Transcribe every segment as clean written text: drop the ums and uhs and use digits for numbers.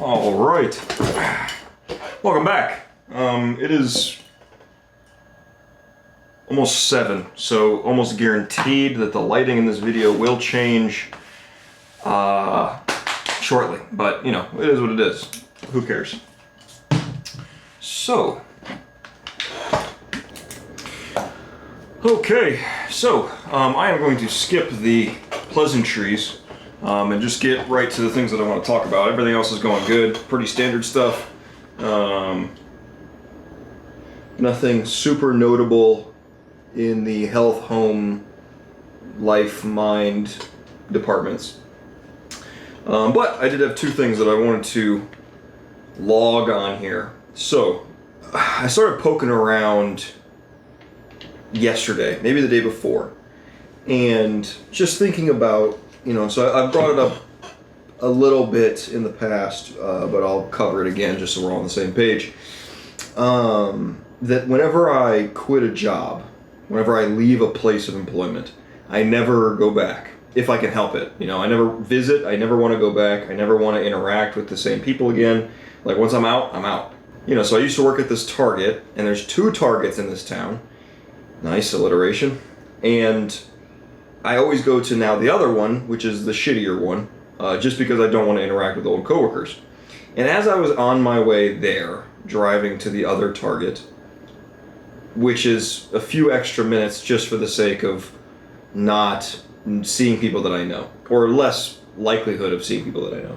All right, welcome back. It is almost 7, so almost guaranteed that the lighting in this video will change shortly, but you know, it is what it is. Who cares? So, okay, so I am going to skip the pleasantries and just get right to the things that I want to talk about. Everything else is going good, pretty standard stuff. Nothing super notable in the health, home, life, mind departments. But I did have 2 things that I wanted to log on here. So, I started poking around yesterday, maybe the day before, and just thinking about, you know, so I've brought it up a little bit in the past, but I'll cover it again just so we're all on the same page. That whenever I quit a job, whenever I leave a place of employment, I never go back, if I can help it. You know, I never visit, I never want to go back, I never want to interact with the same people again. Like, once I'm out, I'm out. You know, so I used to work at this Target, and there's 2 Targets in this town. Nice alliteration. And I always go to now the other one, which is the shittier one, just because I don't want to interact with old coworkers. And as I was on my way there, driving to the other Target, which is a few extra minutes just for the sake of not seeing people that I know, or less likelihood of seeing people that I know,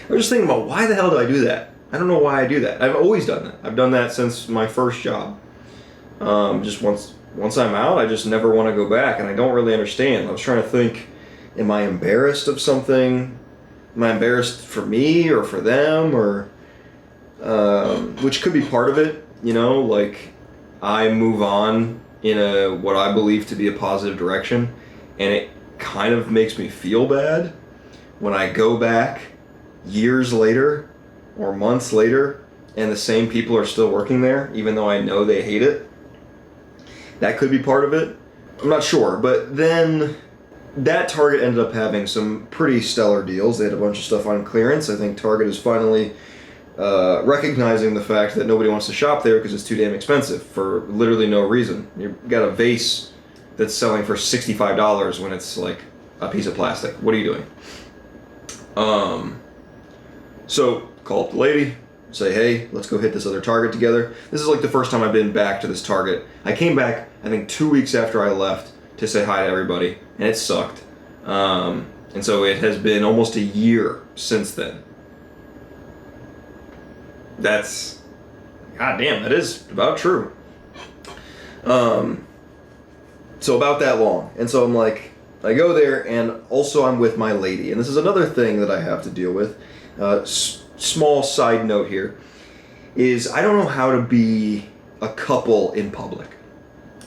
I was just thinking about, why the hell do I do that? I don't know why I do that. I've always done that. I've done that since my first job. Just once I'm out, I just never want to go back, and I don't really understand. I was trying to think, am I embarrassed of something? Am I embarrassed for me or for them, or which could be part of it, you know, like I move on in a what I believe to be a positive direction, and it kind of makes me feel bad when I go back years later or months later and the same people are still working there, even though I know they hate it. That could be part of it. I'm not sure. But then that Target ended up having some pretty stellar deals. They had a bunch of stuff on clearance. I think Target is finally recognizing the fact that nobody wants to shop there because it's too damn expensive for literally no reason. You've got a vase that's selling for $65 when it's like a piece of plastic. What are you doing? So call up the lady, say, hey, let's go hit this other Target together. This is like the first time I've been back to this Target. I came back, I think 2 weeks after I left to say hi to everybody, and it sucked. And so it has been almost a year since then. That's, goddamn, that is about true. So about that long. And so I'm like, I go there, and also I'm with my lady. And this is another thing that I have to deal with. Small side note here is I don't know how to be a couple in public.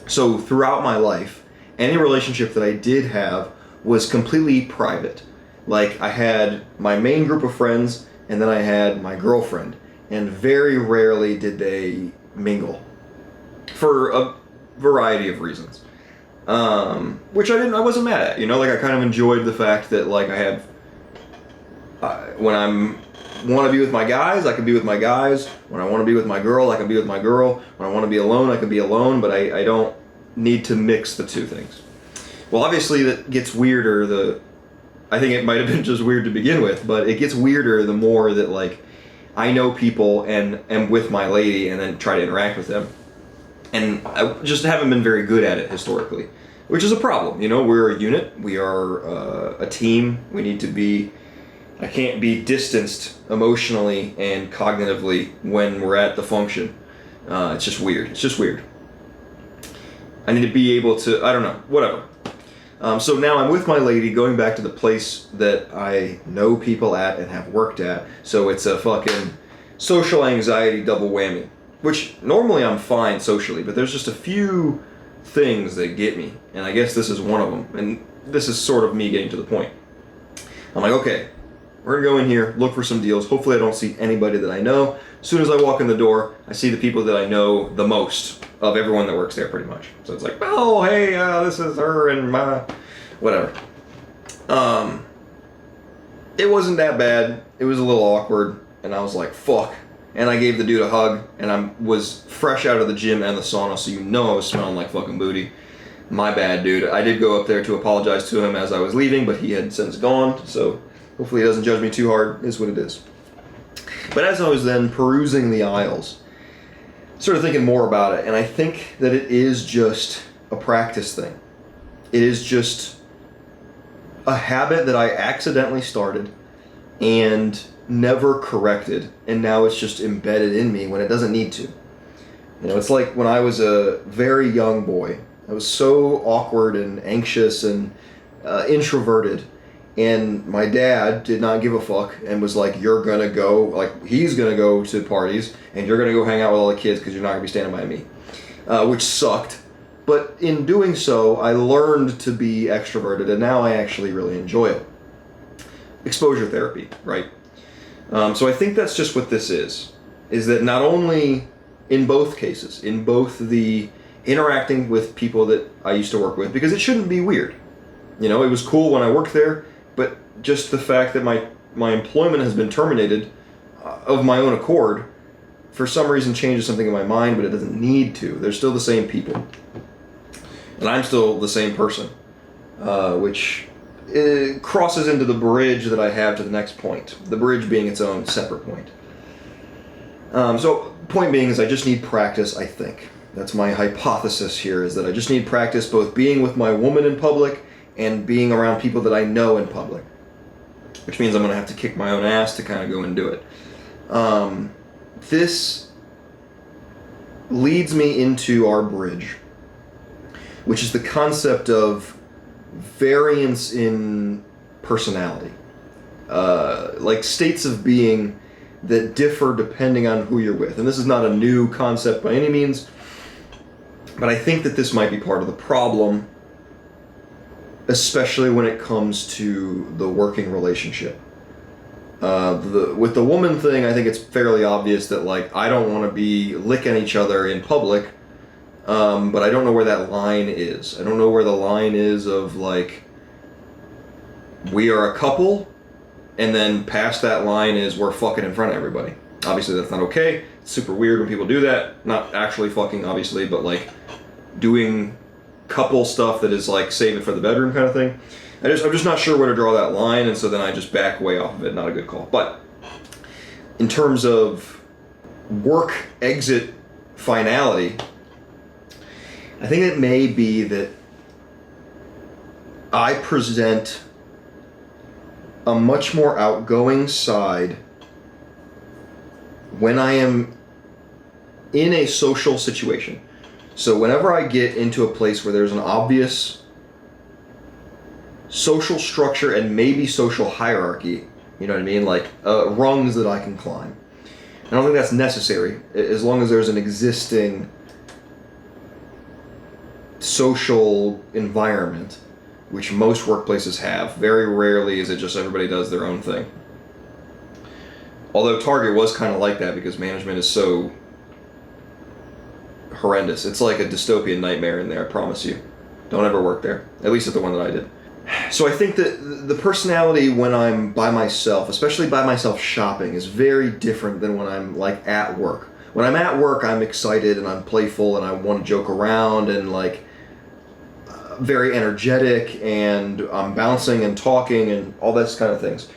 So throughout my life, any relationship that I did have was completely private. Like, I had my main group of friends, and then I had my girlfriend, and very rarely did they mingle for a variety of reasons, which I wasn't mad at. You know, like, I kind of enjoyed the fact that, like, I had when I'm want to be with my guys, I can be with my guys. When I want to be with my girl, I can be with my girl. When I want to be alone, I can be alone, but I don't need to mix the 2 things. Well, obviously that gets weirder. I think it might have been just weird to begin with, but it gets weirder the more that, like, I know people and am with my lady and then try to interact with them. And I just haven't been very good at it historically, which is a problem. You know, we're a unit. We are a team. We need to be... I can't be distanced emotionally and cognitively when we're at the function. It's just weird. It's just weird. I need to be able to, I don't know, whatever. So now I'm with my lady going back to the place that I know people at and have worked at. So it's a fucking social anxiety double whammy, which normally I'm fine socially, but there's just a few things that get me. And I guess this is one of them. And this is sort of me getting to the point. I'm like, okay, we're gonna go in here, look for some deals. Hopefully I don't see anybody that I know. As soon as I walk in the door, I see the people that I know the most of everyone that works there, pretty much. So it's like, oh, hey, this is her and my, whatever. It wasn't that bad. It was a little awkward, and I was like, fuck. And I gave the dude a hug, and I was fresh out of the gym and the sauna, so you know I was smelling like fucking booty. My bad, dude. I did go up there to apologize to him as I was leaving, but he had since gone, so hopefully he doesn't judge me too hard, is what it is. But as I was then perusing the aisles, started thinking more about it, and I think that it is just a practice thing. It is just a habit that I accidentally started and never corrected, and now it's just embedded in me when it doesn't need to. You know, it's like when I was a very young boy. I was so awkward and anxious and introverted, and my dad did not give a fuck and was like, you're gonna go, like, he's gonna go to parties and you're gonna go hang out with all the kids because you're not gonna be standing by me, which sucked. But in doing so, I learned to be extroverted, and now I actually really enjoy it. Exposure therapy, right? So I think that's just what this is that not only in both cases, in both the interacting with people that I used to work with, because it shouldn't be weird. You know, it was cool when I worked there, but just the fact that my employment has been terminated of my own accord, for some reason changes something in my mind, but it doesn't need to. They're still the same people. And I'm still the same person, which crosses into the bridge that I have to the next point. The bridge being its own separate point. So point being is I just need practice, I think. That's my hypothesis here, is that I just need practice both being with my woman in public and being around people that I know in public. Which means I'm going to have to kick my own ass to kind of go and do it. This leads me into our bridge, which is the concept of variance in personality. Like states of being that differ depending on who you're with. And this is not a new concept by any means, but I think that this might be part of the problem, especially when it comes to the working relationship. With the woman thing, I think it's fairly obvious that, like, I don't want to be licking each other in public, but I don't know where that line is. I don't know where the line is of, like, we are a couple, and then past that line is we're fucking in front of everybody. Obviously, that's not okay. It's super weird when people do that. Not actually fucking, obviously, but, like, doing couple stuff that is, like, save it for the bedroom kind of thing. I'm just not sure where to draw that line, and so then I just back way off of it. Not a good call. But in terms of work exit finality, I think it may be that I present a much more outgoing side when I am in a social situation. So whenever I get into a place where there's an obvious social structure and maybe social hierarchy, you know what I mean? Like rungs that I can climb. I don't think that's necessary as long as there's an existing social environment, which most workplaces have. Very rarely is it just everybody does their own thing. Although Target was kind of like that because management is so horrendous. It's like a dystopian nightmare in there, I promise you. Don't ever work there. At least at the one that I did. So I think that the personality when I'm by myself, especially by myself shopping, is very different than when I'm, like, at work. When I'm at work, I'm excited and I'm playful and I want to joke around and, like, very energetic, and I'm bouncing and talking and all those kind of things.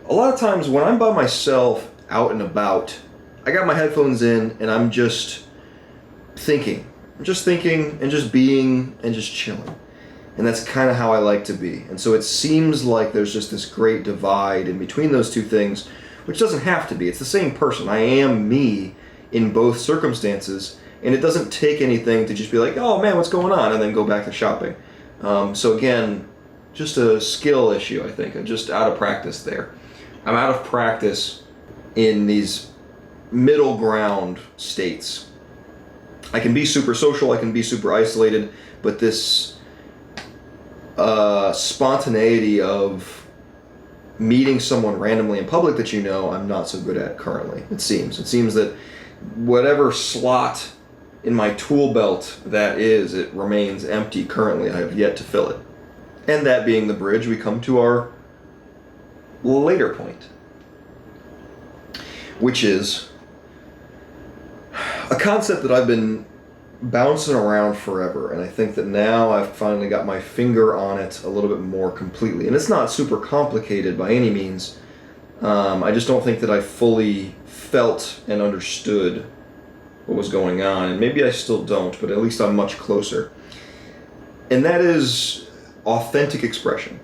A lot of times when I'm by myself out and about, I got my headphones in and I'm just thinking. I'm just thinking and just being and just chilling. And that's kind of how I like to be. And so it seems like there's just this great divide in between those two things, which doesn't have to be. It's the same person. I am me in both circumstances, and it doesn't take anything to just be like, oh man, what's going on? And then go back to shopping. So again, just a skill issue, I think. I'm just out of practice there. I'm out of practice in these middle ground states. I can be super social, I can be super isolated, but this spontaneity of meeting someone randomly in public that you know, I'm not so good at currently. It seems that whatever slot in my tool belt that is, it remains empty currently. I have yet to fill it. And that being the bridge, we come to our later point, which is a concept that I've been bouncing around forever, and I think that now I've finally got my finger on it a little bit more completely. And it's not super complicated by any means. I just don't think that I fully felt and understood what was going on, and maybe I still don't, but at least I'm much closer. And that is authentic expression.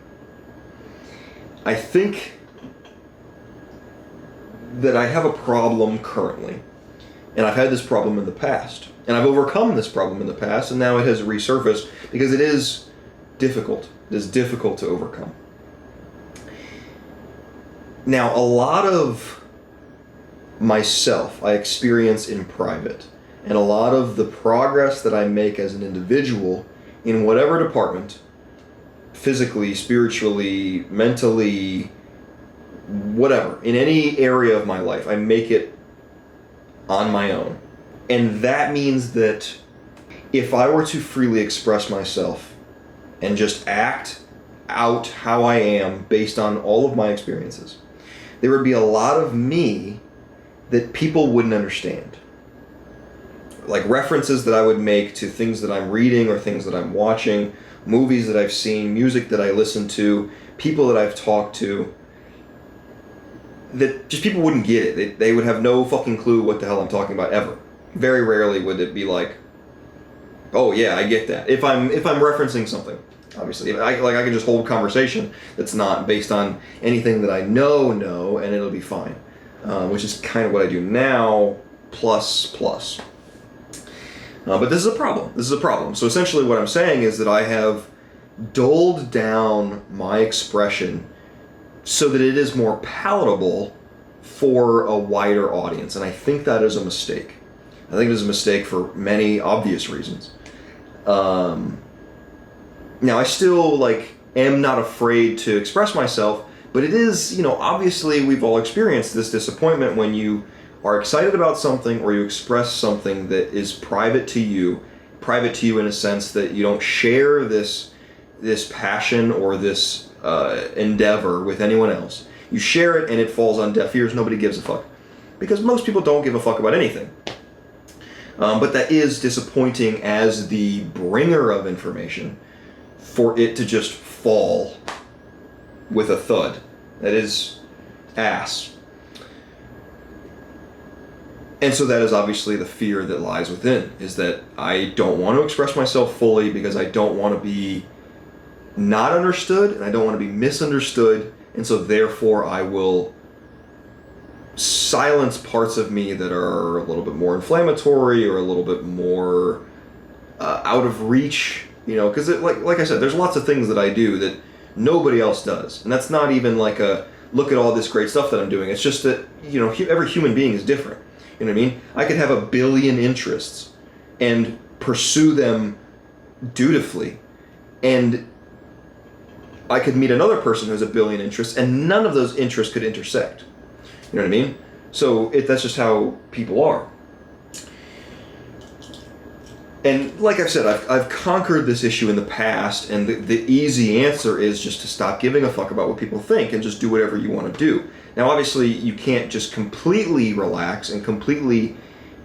I think that I have a problem currently, and I've had this problem in the past, and I've overcome this problem in the past, and now it has resurfaced because it is difficult. It is difficult to overcome. Now, a lot of myself I experience in private, and a lot of the progress that I make as an individual in whatever department, physically, spiritually, mentally, whatever, in any area of my life, I make it on my own. And that means that if I were to freely express myself and just act out how I am based on all of my experiences, there would be a lot of me that people wouldn't understand. Like references that I would make to things that I'm reading or things that I'm watching, movies that I've seen, music that I listen to, people that I've talked to, that just people wouldn't get it. They would have no fucking clue what the hell I'm talking about ever. Very rarely would it be like, oh yeah, I get that. If I'm referencing something, obviously. I can just hold a conversation that's not based on anything that I know, and it'll be fine. Which is kind of what I do now, plus. But this is a problem. This is a problem. So essentially what I'm saying is that I have dulled down my expression so that it is more palatable for a wider audience. And I think that is a mistake. I think it is a mistake for many obvious reasons. Now, I still, am not afraid to express myself, but it is, obviously we've all experienced this disappointment when you are excited about something or you express something that is private to you in a sense that you don't share this passion or this endeavor with anyone else. You share it and it falls on deaf ears. Nobody gives a fuck. Because most people don't give a fuck about anything. But that is disappointing as the bringer of information for it to just fall with a thud. That is ass. And so that is obviously the fear that lies within, is that I don't want to express myself fully because I don't want to be not understood and I don't want to be misunderstood, and so therefore I will silence parts of me that are a little bit more inflammatory or a little bit more out of reach, because like I said, there's lots of things that I do that nobody else does, and that's not even like a look at all this great stuff that I'm doing. It's just that every human being is different. You know what I mean? I could have a billion interests and pursue them dutifully, and I could meet another person who has a billion interests, and none of those interests could intersect. You know what I mean? So that's just how people are. And like I've said, I've conquered this issue in the past, and the easy answer is just to stop giving a fuck about what people think and just do whatever you want to do. Now, obviously, you can't just completely relax and completely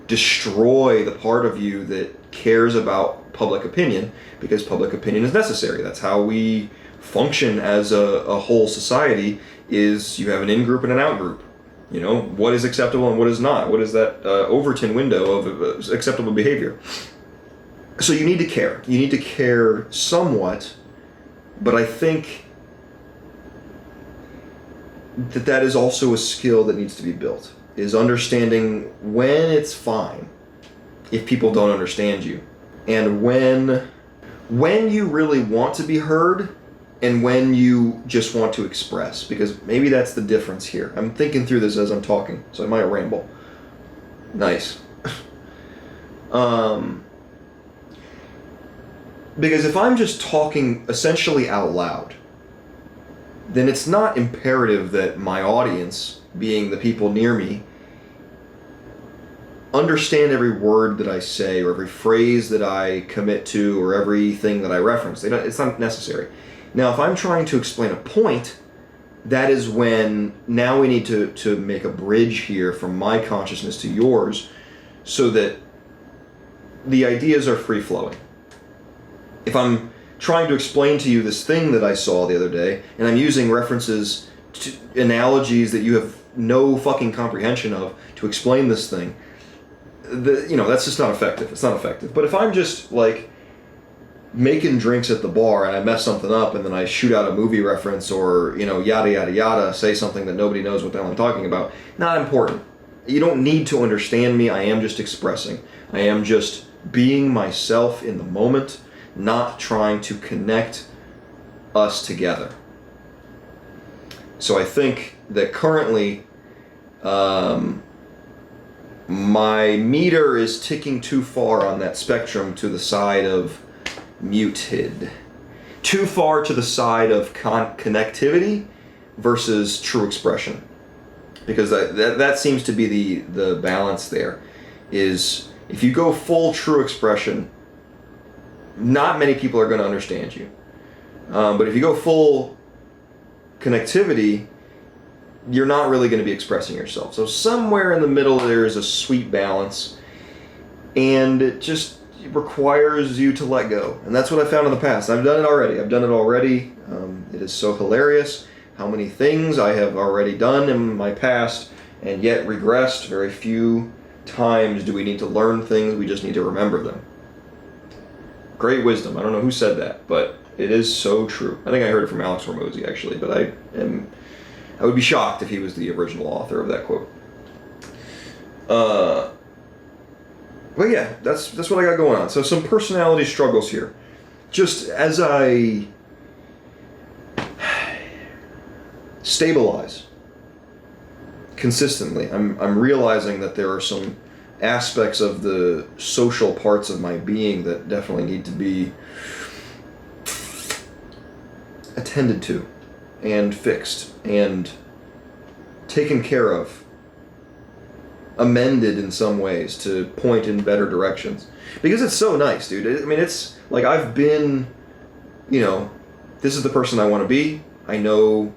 destroy the part of you that cares about public opinion, because public opinion is necessary. That's how we function as a whole society, is you have an in-group and an out-group. What is acceptable and what is not? What is that Overton window of acceptable behavior? So you need to care. You need to care somewhat, but I think that is also a skill that needs to be built, is understanding when it's fine if people don't understand you, and when you really want to be heard and when you just want to express, because maybe that's the difference here. I'm thinking through this as I'm talking, so I might ramble. Nice. Because if I'm just talking essentially out loud, then it's not imperative that my audience, being the people near me, understand every word that I say or every phrase that I commit to or everything that I reference. It's not necessary. Now, if I'm trying to explain a point, that is when now we need to make a bridge here from my consciousness to yours so that the ideas are free flowing. If I'm trying to explain to you this thing that I saw the other day, and I'm using references to analogies that you have no fucking comprehension of to explain this thing, that's just not effective. It's not effective. But if I'm just like making drinks at the bar and I mess something up and then I shoot out a movie reference or, yada yada yada, say something that nobody knows what the hell I'm talking about, not important. You don't need to understand me. I am just expressing. I am just being myself in the moment, not trying to connect us together. So I think that currently my meter is ticking too far on that spectrum to the side of muted. Too far to the side of connectivity versus true expression. Because that seems to be the balance there. Is if you go full true expression, not many people are going to understand you. But if you go full connectivity, you're not really going to be expressing yourself. So somewhere in the middle there is a sweet balance, and it just requires you to let go. And that's what I found in the past. I've done it already. It is so hilarious how many things I have already done in my past and yet regressed. Very few times do we need to learn things, we just need to remember them. Great wisdom. I don't know who said that, but it is so true. I think I heard it from Alex Hormozy, actually, but I would be shocked if he was the original author of that quote. But yeah, that's what I got going on. So some personality struggles here. Just as I stabilize consistently, I'm realizing that there are some aspects of the social parts of my being that definitely need to be attended to and fixed and taken care of, amended in some ways to point in better directions. Because it's so nice, dude. I mean, it's like I've been, this is the person I want to be. I know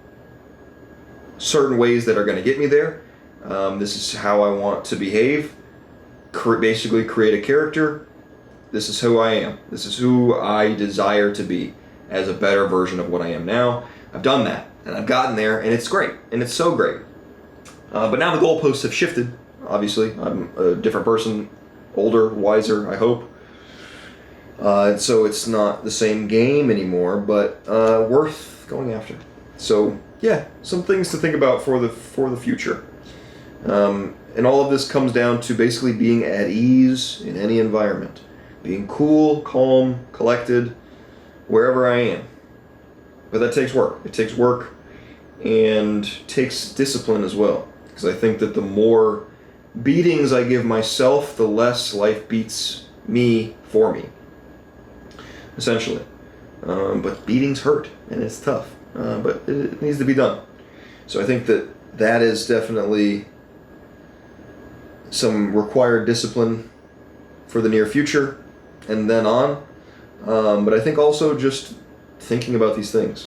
certain ways that are going to get me there. This is how I want to behave. Basically create a character. This is who I am. This is who I desire to be as a better version of what I am now. I've done that, and I've gotten there, and it's great, and it's so great. But now the goalposts have shifted, obviously. I'm a different person, older, wiser, I hope. And so it's not the same game anymore, but worth going after. So, yeah, some things to think about for the future. And all of this comes down to basically being at ease in any environment. Being cool, calm, collected, wherever I am. But that takes work. It takes work and takes discipline as well. Because I think that the more beatings I give myself, the less life beats me for me. Essentially. But beatings hurt, and it's tough. But it needs to be done. So I think that is definitely some required discipline for the near future and then on. But I think also just thinking about these things.